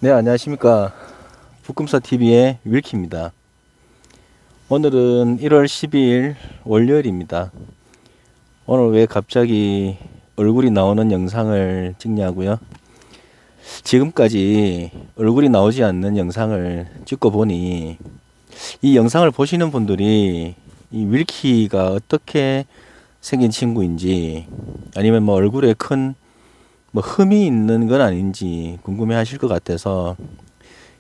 네, 안녕하십니까. 북금사TV의 윌키입니다. 오늘은 1월 12일 월요일입니다. 오늘 왜 갑자기 얼굴이 나오는 영상을 찍냐고요? 지금까지 얼굴이 나오지 않는 영상을 찍고 보니 이 영상을 보시는 분들이 이 윌키가 어떻게 생긴 친구인지 아니면 뭐 얼굴에 큰 뭐 흠이 있는 건 아닌지 궁금해 하실 것 같아서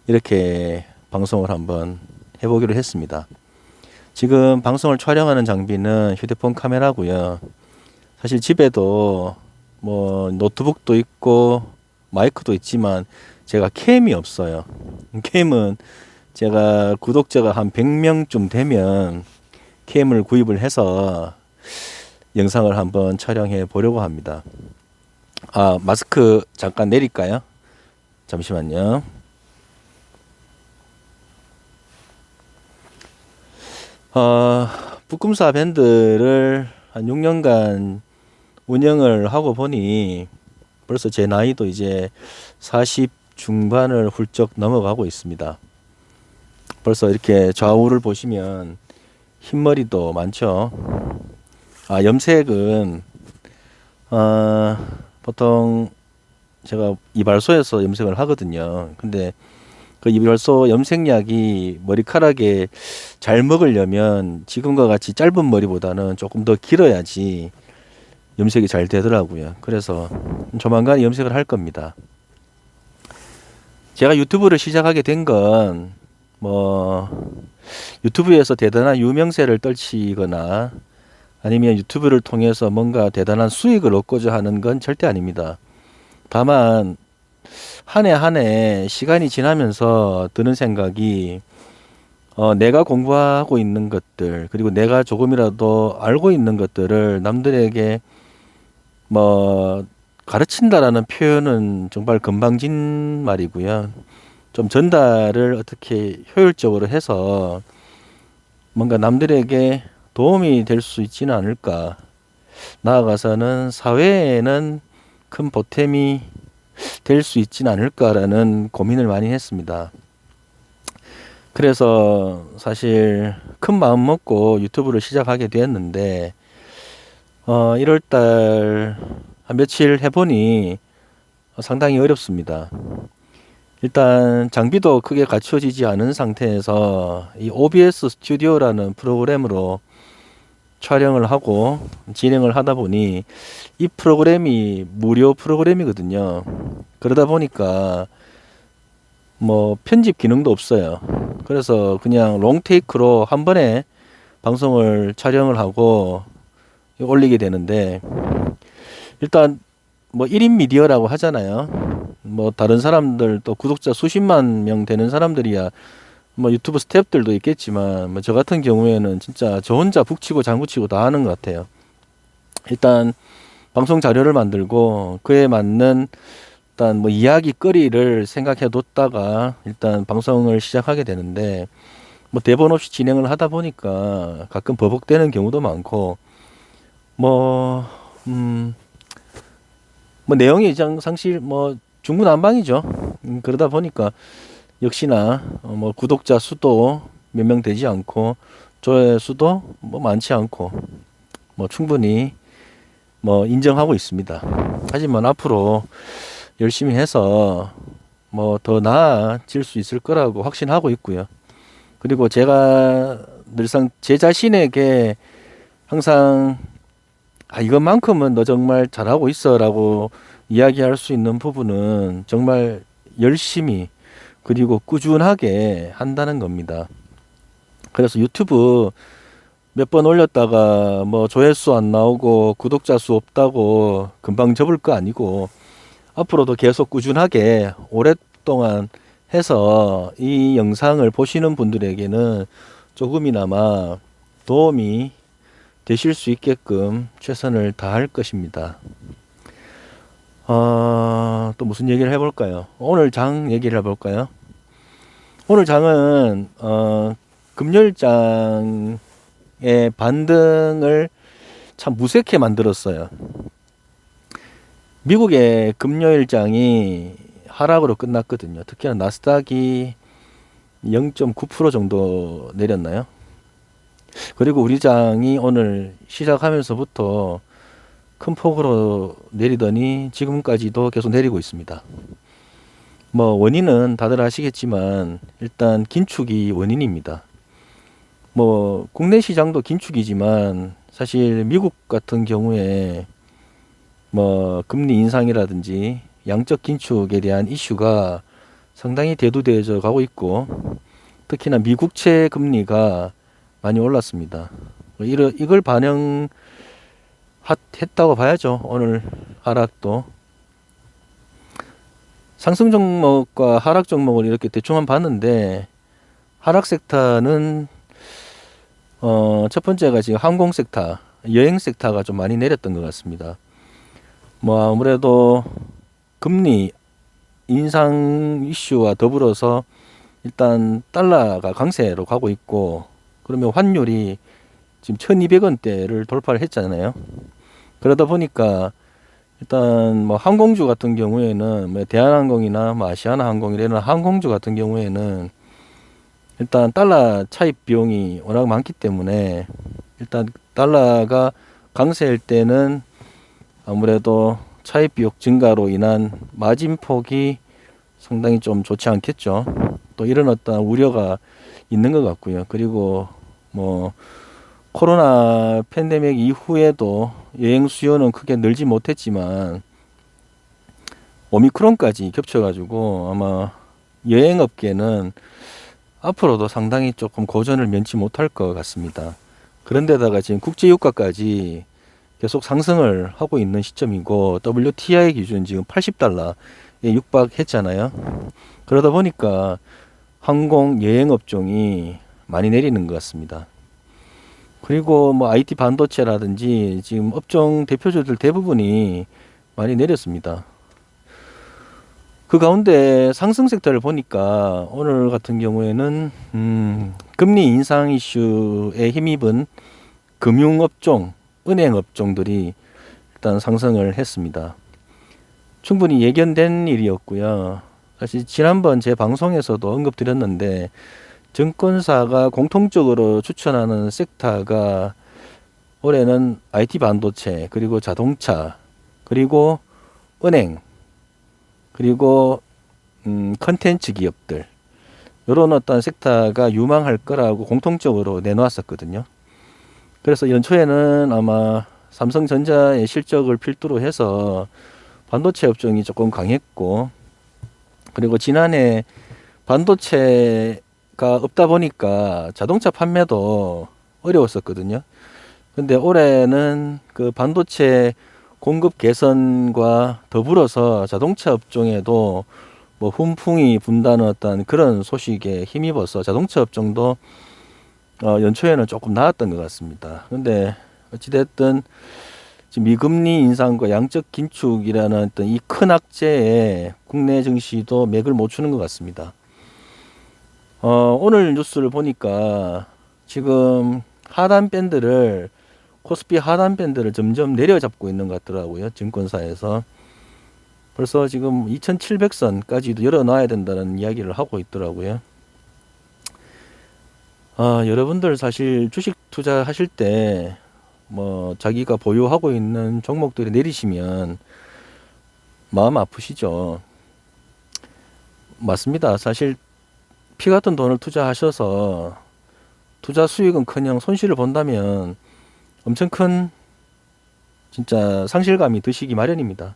이렇게 방송을 한번 해보기로 했습니다. 지금 방송을 촬영하는 장비는 휴대폰 카메라고요. 사실 집에도 뭐 노트북도 있고 마이크도 있지만 제가 캠이 없어요. 캠은 제가 구독자가 한 100명쯤 되면 캠을 구입을 해서 영상을 한번 촬영해 보려고 합니다. 아, 마스크 잠깐 내릴까요? 잠시만요. 북금사 밴드를 한 6년간 운영을 하고 보니 벌써 제 나이도 이제 40 중반을 훌쩍 넘어가고 있습니다. 벌써 이렇게 좌우를 보시면 흰머리도 많죠. 아, 염색은 보통 제가 이발소에서 염색을 하거든요. 근데 그 이발소 염색약이 머리카락에 잘 먹으려면 지금과 같이 짧은 머리보다는 조금 더 길어야지 염색이 잘 되더라고요. 그래서 조만간 염색을 할 겁니다. 제가 유튜브를 시작하게 된 건 뭐 유튜브에서 대단한 유명세를 떨치거나 아니면 유튜브를 통해서 뭔가 대단한 수익을 얻고자 하는 건 절대 아닙니다. 다만 한 해 한 해 시간이 지나면서 드는 생각이 내가 공부하고 있는 것들 그리고 내가 조금이라도 알고 있는 것들을 남들에게 뭐 가르친다라는 표현은 정말 건방진 말이고요. 좀 전달을 어떻게 효율적으로 해서 뭔가 남들에게 도움이 될 수 있지는 않을까. 나아가서는 사회에는 큰 보탬이 될 수 있지는 않을까라는 고민을 많이 했습니다. 그래서 사실 큰 마음 먹고 유튜브를 시작하게 되었는데 1월 달 한 며칠 해보니 상당히 어렵습니다. 일단 장비도 크게 갖춰지지 않은 상태에서 이 OBS 스튜디오라는 프로그램으로 촬영을 하고 진행을 하다 보니 이 프로그램이 무료 프로그램이거든요. 그러다 보니까 뭐 편집 기능도 없어요. 그래서 그냥 롱테이크로 한 번에 방송을 촬영을 하고 올리게 되는데 일단 뭐 1인 미디어라고 하잖아요. 뭐 다른 사람들 또 구독자 수십만 명 되는 사람들이야 뭐 유튜브 스태프들도 있겠지만 뭐 저 같은 경우에는 진짜 저 혼자 북치고 장구치고 다 하는 것 같아요. 일단 방송 자료를 만들고 그에 맞는 일단 뭐 이야기거리를 생각해 뒀다가 일단 방송을 시작하게 되는데 뭐 대본 없이 진행을 하다 보니까 가끔 버벅대는 경우도 많고 뭐 뭐 내용이 상실 뭐 중구난방이죠. 그러다 보니까 역시나 뭐 구독자 수도 몇 명 되지 않고 조회수도 뭐 많지 않고 뭐 충분히 뭐 인정하고 있습니다. 하지만 앞으로 열심히 해서 뭐 더 나아질 수 있을 거라고 확신하고 있고요. 그리고 제가 늘상 제 자신에게 항상 아, 이것만큼은 너 정말 잘하고 있어라고 이야기할 수 있는 부분은 정말 열심히 그리고 꾸준하게 한다는 겁니다. 그래서 유튜브 몇 번 올렸다가 뭐 조회수 안 나오고 구독자 수 없다고 금방 접을 거 아니고 앞으로도 계속 꾸준하게 오랫동안 해서 이 영상을 보시는 분들에게는 조금이나마 도움이 되실 수 있게끔 최선을 다할 것입니다. 또 무슨 얘기를 해볼까요? 오늘 장 얘기를 해볼까요? 오늘 장은 금요일장의 반등을 참 무색해 만들었어요. 미국의 금요일장이 하락으로 끝났거든요. 특히나 나스닥이 0.9% 정도 내렸나요? 그리고 우리 장이 오늘 시작하면서부터 큰 폭으로 내리더니 지금까지도 계속 내리고 있습니다. 뭐 원인은 다들 아시겠지만 일단 긴축이 원인입니다. 뭐 국내 시장도 긴축이지만 사실 미국 같은 경우에 뭐 금리 인상이라든지 양적 긴축에 대한 이슈가 상당히 대두되어져 가고 있고, 특히나 미국채 금리가 많이 올랐습니다. 이걸 반영했다고 봐야죠. 오늘 하락도. 상승 종목과 하락 종목을 이렇게 대충 한 봤는데, 하락 섹터는 첫 번째가 지금 항공 섹터, 여행 섹터가 좀 많이 내렸던 것 같습니다. 뭐 아무래도 금리 인상 이슈와 더불어서 일단 달러가 강세로 가고 있고, 그러면 환율이 지금 1200원대를 돌파를 했잖아요. 그러다 보니까 일단 뭐 항공주 같은 경우에는 뭐 대한항공이나 뭐 아시아나항공 이런 항공주 같은 경우에는 일단 달러 차입 비용이 워낙 많기 때문에 일단 달러가 강세일 때는 아무래도 차입 비용 증가로 인한 마진 폭이 상당히 좀 좋지 않겠죠. 또 이런 어떤 우려가 있는 것 같고요. 그리고 뭐 코로나 팬데믹 이후에도 여행 수요는 크게 늘지 못했지만 오미크론까지 겹쳐가지고 아마 여행업계는 앞으로도 상당히 조금 고전을 면치 못할 것 같습니다. 그런데다가 지금 국제유가까지 계속 상승을 하고 있는 시점이고, WTI 기준 지금 80달러에 육박했잖아요. 그러다 보니까 항공 여행 업종이 많이 내리는 것 같습니다. 그리고 뭐 IT 반도체라든지 지금 업종 대표주들 대부분이 많이 내렸습니다. 그 가운데 상승 섹터를 보니까 오늘 같은 경우에는 금리 인상 이슈에 힘입은 금융업종, 은행업종들이 일단 상승을 했습니다. 충분히 예견된 일이었고요. 사실 지난번 제 방송에서도 언급드렸는데, 증권사가 공통적으로 추천하는 섹터가 올해는 IT 반도체, 그리고 자동차, 그리고 은행, 그리고 컨텐츠 기업들, 이런 어떤 섹터가 유망할 거라고 공통적으로 내놓았었거든요. 그래서 연초에는 아마 삼성전자의 실적을 필두로 해서 반도체 업종이 조금 강했고, 그리고 지난해 반도체가 없다 보니까 자동차 판매도 어려웠었거든요. 근데 올해는 그 반도체 공급 개선과 더불어서 자동차 업종에도 뭐 훈풍이 분다는 어떤 그런 소식에 힘입어서 자동차 업종도 연초에는 조금 나았던 것 같습니다. 근데 어찌됐든 지금 미금리 인상과 양적 긴축이라는 어떤 이 큰 악재에 국내 증시도 맥을 못 추는 것 같습니다. 오늘 뉴스를 보니까 지금 하단 밴드를, 코스피 하단 밴드를 점점 내려잡고 있는 것 같더라고요. 증권사에서. 벌써 지금 2700선까지도 열어놔야 된다는 이야기를 하고 있더라고요. 여러분들 사실 주식 투자하실 때 뭐 자기가 보유하고 있는 종목들이 내리시면 마음 아프시죠? 맞습니다. 사실 피 같은 돈을 투자하셔서 투자 수익은커녕 손실을 본다면 엄청 큰 진짜 상실감이 드시기 마련입니다.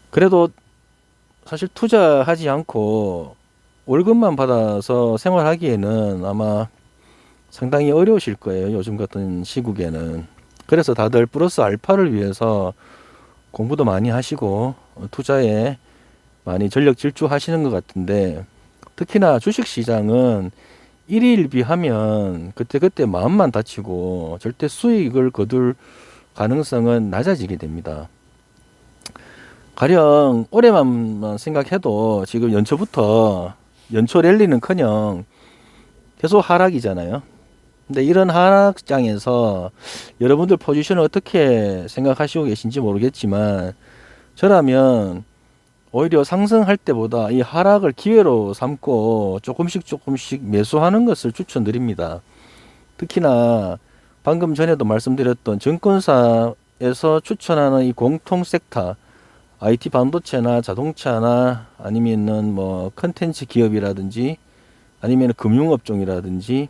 그래도 사실 투자하지 않고 월급만 받아서 생활하기에는 아마 상당히 어려우실 거예요. 요즘 같은 시국에는. 그래서 다들 플러스 알파를 위해서 공부도 많이 하시고 투자에 많이 전력 질주하시는 것 같은데, 특히나 주식 시장은 일희일비하면 그때그때 마음만 다치고 절대 수익을 거둘 가능성은 낮아지게 됩니다. 가령 올해만 생각해도 지금 연초부터 연초 랠리는커녕 계속 하락이잖아요. 근데 이런 하락장에서 여러분들 포지션을 어떻게 생각하시고 계신지 모르겠지만, 저라면 오히려 상승할 때보다 이 하락을 기회로 삼고 조금씩 매수하는 것을 추천드립니다. 특히나 방금 전에도 말씀드렸던 증권사에서 추천하는 이 공통 섹터, IT 반도체나 자동차나 아니면은 뭐 컨텐츠 기업이라든지 아니면 금융업종이라든지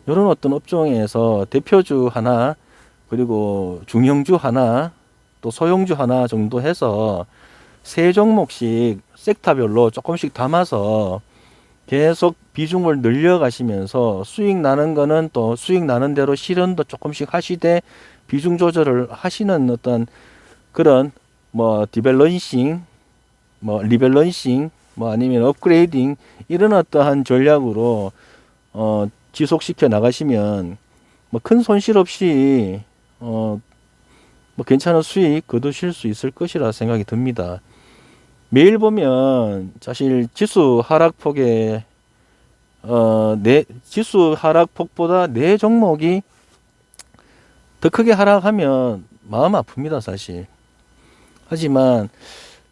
이런 어떤 업종에서 대표주 하나 그리고 중형주 하나 또 소형주 하나 정도 해서 세 종목씩 섹터별로 조금씩 담아서 계속 비중을 늘려가시면서 수익 나는 거는 또 수익 나는 대로 실현도 조금씩 하시되 비중 조절을 하시는 어떤 그런 뭐 디밸런싱, 뭐 리밸런싱, 뭐 아니면 업그레이딩 이런 어떠한 전략으로 지속시켜 나가시면 뭐 큰 손실 없이 뭐 괜찮은 수익 거두실 수 있을 것이라 생각이 듭니다. 매일 보면 사실 지수 하락폭에 지수 하락폭보다 내 종목이 더 크게 하락하면 마음 아픕니다, 사실. 하지만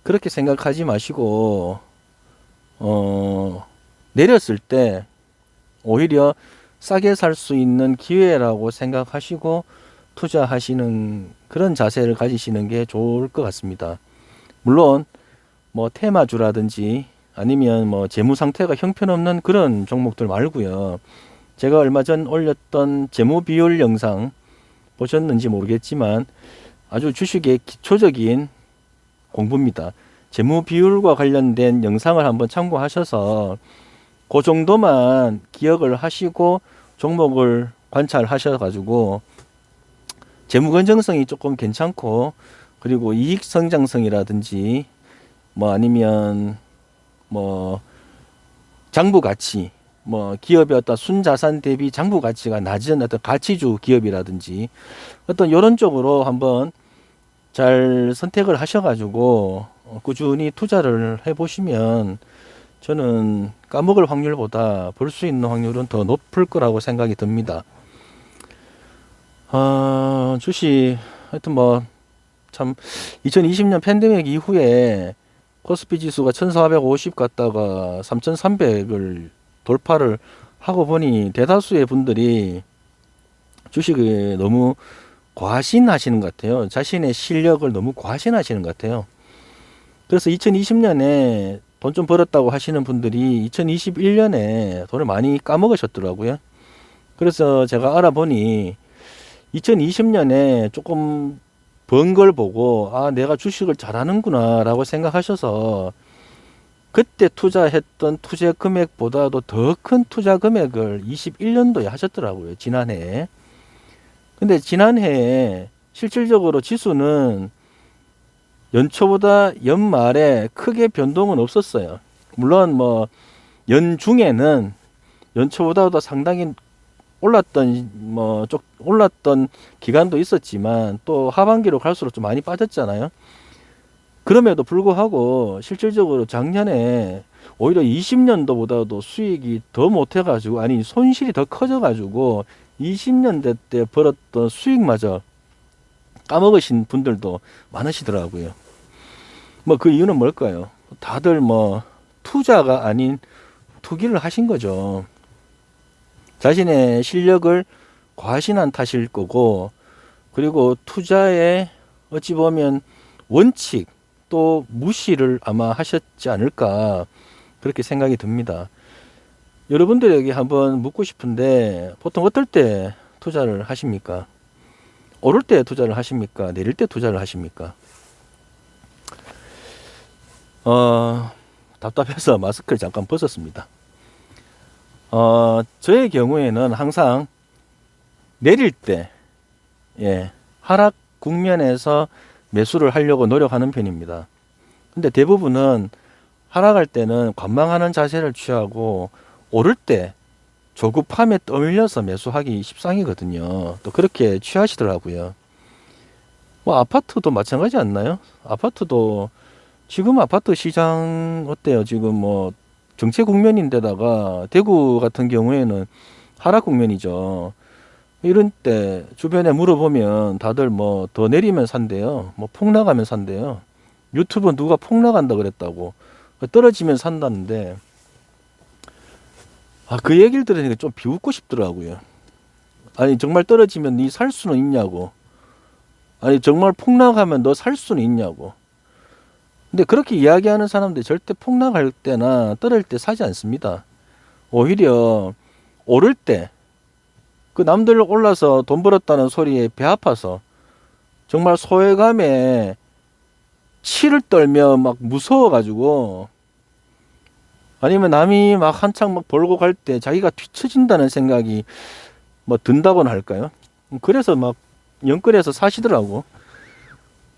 그렇게 생각하지 마시고 내렸을 때 오히려 싸게 살 수 있는 기회라고 생각하시고 투자하시는 그런 자세를 가지시는 게 좋을 것 같습니다. 물론 뭐 테마주라든지 아니면 뭐 재무 상태가 형편없는 그런 종목들 말고요. 제가 얼마 전 올렸던 재무 비율 영상 보셨는지 모르겠지만 아주 주식의 기초적인 공부입니다. 재무 비율과 관련된 영상을 한번 참고하셔서 그 정도만 기억을 하시고 종목을 관찰하셔 가지고 재무 건전성이 조금 괜찮고 그리고 이익 성장성이라든지 뭐 아니면 뭐 장부 가치 뭐 기업의 어떤 순자산 대비 장부 가치가 낮은 어떤 가치주 기업이라든지 어떤 이런 쪽으로 한번 잘 선택을 하셔가지고 꾸준히 투자를 해보시면 저는 까먹을 확률보다 벌 수 있는 확률은 더 높을 거라고 생각이 듭니다. 주식 하여튼 뭐 참 2020년 팬데믹 이후에 코스피 지수가 1450 갔다가 3300을 돌파를 하고 보니 대다수의 분들이 주식을 너무 과신하시는 것 같아요. 자신의 실력을 너무 과신하시는 것 같아요. 그래서 2020년에 돈 좀 벌었다고 하시는 분들이 2021년에 돈을 많이 까먹으셨더라고요. 그래서 제가 알아보니 2020년에 조금 번 걸 보고 아 내가 주식을 잘하는구나 라고 생각하셔서 그때 투자했던 투자 금액보다도 더 큰 투자 금액을 21년도에 하셨더라고요. 지난해에. 근데 지난해에 실질적으로 지수는 연초보다 연말에 크게 변동은 없었어요. 물론 뭐 연중에는 연초보다도 상당히 올랐던 기간도 있었지만 또 하반기로 갈수록 좀 많이 빠졌잖아요. 그럼에도 불구하고 실질적으로 작년에 오히려 20년도보다도 수익이 더 못해가지고 아니 손실이 더 커져가지고 20년대 때 벌었던 수익마저 까먹으신 분들도 많으시더라고요. 뭐 그 이유는 뭘까요? 다들 뭐 투자가 아닌 투기를 하신 거죠. 자신의 실력을 과신한 탓일 거고 그리고 투자에 어찌 보면 원칙 또 무시를 아마 하셨지 않을까 그렇게 생각이 듭니다. 여러분들에게 한번 묻고 싶은데 보통 어떨 때 투자를 하십니까? 오를 때 투자를 하십니까? 내릴 때 투자를 하십니까? 답답해서 마스크를 잠깐 벗었습니다. 저의 경우에는 항상 내릴 때, 하락 국면에서 매수를 하려고 노력하는 편입니다. 근데 대부분은 하락할 때는 관망하는 자세를 취하고 오를 때 조급함에 떠밀려서 매수하기 십상이거든요. 또 그렇게 취하시더라고요. 뭐 아파트도 마찬가지 않나요? 아파트도 지금 아파트 시장 어때요? 지금 뭐 정체 국면인데다가 대구 같은 경우에는 하락 국면이죠. 이런 때 주변에 물어보면 다들 뭐 더 내리면 산대요. 뭐 폭락하면 산대요. 유튜브 누가 폭락한다 그랬다고. 떨어지면 산다는데, 그 얘기를 들으니까 좀 비웃고 싶더라고요. 아니, 정말 떨어지면 니 살 수는 있냐고. 아니, 정말 폭락하면 너 살 수는 있냐고. 근데 그렇게 이야기하는 사람들이 절대 폭락할 때나 떨어질 때 사지 않습니다. 오히려 오를 때, 그 남들 올라서 돈 벌었다는 소리에 배 아파서 정말 소외감에 치를 떨며 막 무서워가지고, 아니면 남이 막 한창 막 벌고 갈 때 자기가 뒤처진다는 생각이 뭐 든다고나 할까요? 그래서 막 영끌해서 사시더라고.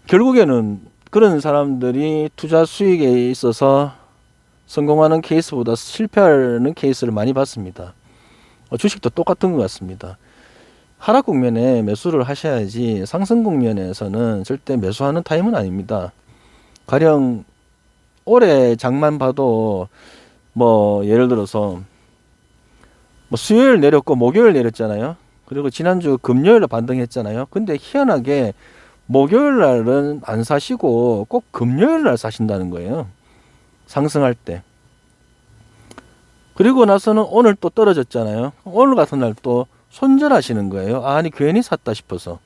결국에는 그런 사람들이 투자 수익에 있어서 성공하는 케이스보다 실패하는 케이스를 많이 봤습니다. 주식도 똑같은 것 같습니다. 하락 국면에 매수를 하셔야지 상승 국면에서는 절대 매수하는 타임은 아닙니다. 가령 올해 장만 봐도 뭐 예를 들어서 뭐 수요일 내렸고 목요일 내렸잖아요. 그리고 지난주 금요일에 반등했잖아요. 근데 희한하게 목요일 날은 안 사시고 꼭 금요일 날 사신다는 거예요. 상승할 때. 그리고 나서는 오늘 또 떨어졌잖아요. 오늘 같은 날 또 손절하시는 거예요. 아니 괜히 샀다 싶어서.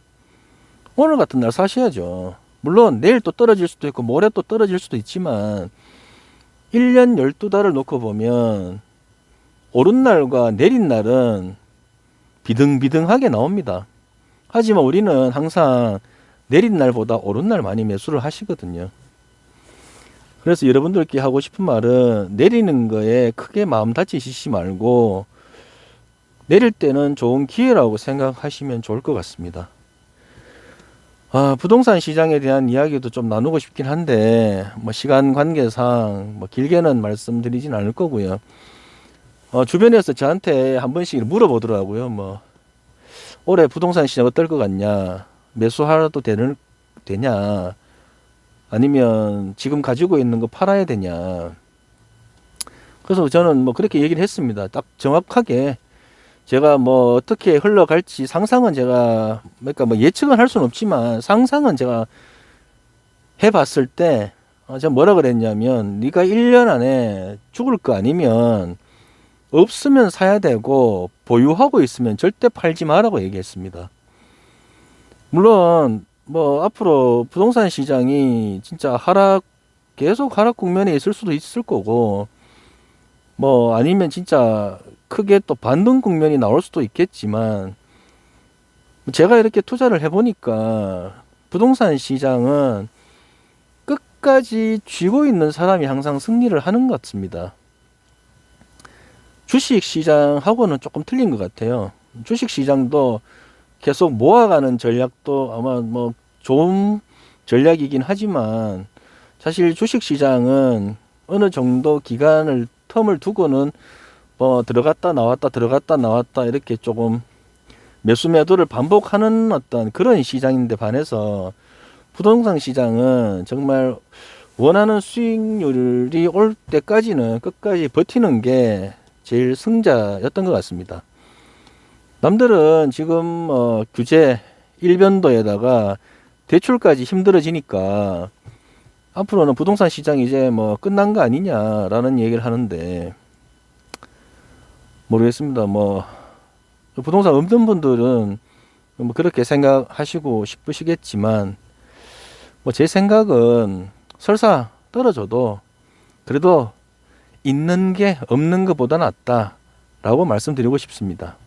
오늘 같은 날 사셔야죠. 물론 내일 또 떨어질 수도 있고 모레 또 떨어질 수도 있지만 1년 12달을 놓고 보면 오른 날과 내린 날은 비등비등하게 나옵니다. 하지만 우리는 항상 내린 날보다 오른 날 많이 매수를 하시거든요. 그래서 여러분들께 하고 싶은 말은 내리는 거에 크게 마음 다치시지 말고 내릴 때는 좋은 기회라고 생각하시면 좋을 것 같습니다. 부동산 시장에 대한 이야기도 좀 나누고 싶긴 한데 뭐 시간 관계상 뭐 길게는 말씀드리진 않을 거고요. 주변에서 저한테 한 번씩 물어보더라고요. 뭐 올해 부동산 시장 어떨 것 같냐, 매수하라도 되냐, 아니면 지금 가지고 있는 거 팔아야 되냐. 그래서 저는 뭐 그렇게 얘기를 했습니다. 딱 정확하게 제가 뭐 어떻게 흘러갈지 상상은 제가 그러니까 뭐 예측은 할 수는 없지만 상상은 제가 해봤을 때 제가 뭐라 그랬냐면 네가 1년 안에 죽을 거 아니면 없으면 사야 되고 보유하고 있으면 절대 팔지 마라고 얘기했습니다. 물론 뭐 앞으로 부동산 시장이 진짜 계속 하락 국면에 있을 수도 있을 거고 뭐 아니면 진짜 크게 또 반등 국면이 나올 수도 있겠지만 제가 이렇게 투자를 해보니까 부동산 시장은 끝까지 쥐고 있는 사람이 항상 승리를 하는 것 같습니다. 주식 시장하고는 조금 틀린 것 같아요. 주식 시장도 계속 모아가는 전략도 아마 뭐 좋은 전략이긴 하지만 사실 주식 시장은 어느 정도 기간을 텀을 두고는 뭐 들어갔다 나왔다 이렇게 조금 매수 매도를 반복하는 어떤 그런 시장인데 반해서 부동산 시장은 정말 원하는 수익률이 올 때까지는 끝까지 버티는 게 제일 승자였던 것 같습니다. 남들은 지금 규제 일변도에다가 대출까지 힘들어지니까 앞으로는 부동산 시장이 이제 뭐 끝난 거 아니냐라는 얘기를 하는데 모르겠습니다. 뭐 부동산 없는 분들은 뭐 그렇게 생각하시고 싶으시겠지만 뭐 제 생각은 설사 떨어져도 그래도 있는 게 없는 것보다 낫다라고 말씀드리고 싶습니다.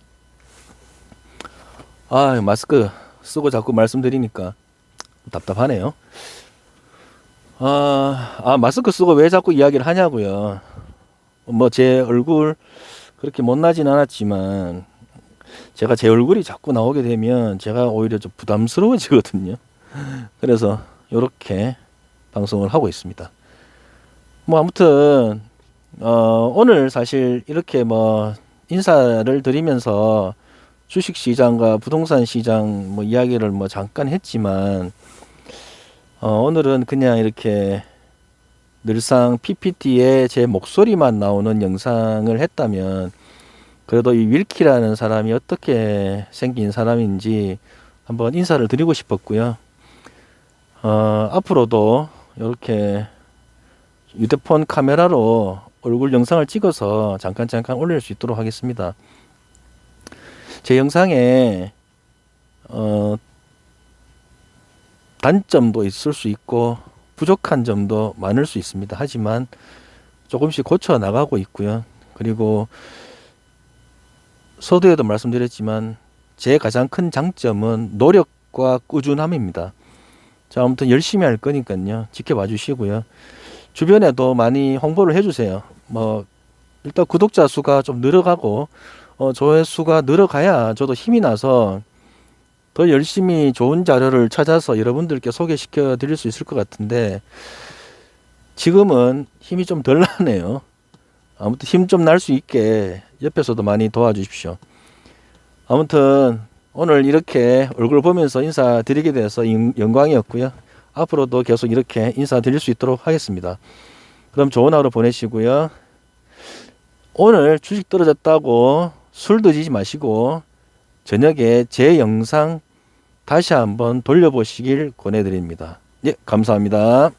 마스크 쓰고 자꾸 말씀드리니까 답답하네요. 마스크 쓰고 왜 자꾸 이야기를 하냐고요. 뭐 제 얼굴 그렇게 못나진 않았지만 제가 제 얼굴이 자꾸 나오게 되면 제가 오히려 좀 부담스러워지거든요. 그래서 이렇게 방송을 하고 있습니다. 뭐 아무튼 오늘 사실 이렇게 뭐 인사를 드리면서 주식 시장과 부동산 시장 뭐 이야기를 뭐 잠깐 했지만 오늘은 그냥 이렇게 늘상 PPT에 제 목소리만 나오는 영상을 했다면 그래도 이 윌키라는 사람이 어떻게 생긴 사람인지 한번 인사를 드리고 싶었고요. 앞으로도 이렇게 휴대폰 카메라로 얼굴 영상을 찍어서 잠깐 올릴 수 있도록 하겠습니다. 제 영상에 단점도 있을 수 있고 부족한 점도 많을 수 있습니다. 하지만 조금씩 고쳐 나가고 있고요. 그리고 서두에도 말씀드렸지만 제 가장 큰 장점은 노력과 꾸준함입니다. 자, 아무튼 열심히 할 거니까요. 지켜봐 주시고요. 주변에도 많이 홍보를 해주세요. 뭐 일단 구독자 수가 좀 늘어가고 조회수가 늘어가야 저도 힘이 나서 더 열심히 좋은 자료를 찾아서 여러분들께 소개시켜 드릴 수 있을 것 같은데 지금은 힘이 좀 덜 나네요. 아무튼 힘 좀 날 수 있게 옆에서도 많이 도와주십시오. 아무튼 오늘 이렇게 얼굴 보면서 인사드리게 돼서 영광이었고요. 앞으로도 계속 이렇게 인사드릴 수 있도록 하겠습니다. 그럼 좋은 하루 보내시고요. 오늘 주식 떨어졌다고 술 드시지 마시고 저녁에 제 영상 다시 한번 돌려보시길 권해드립니다. 예, 감사합니다.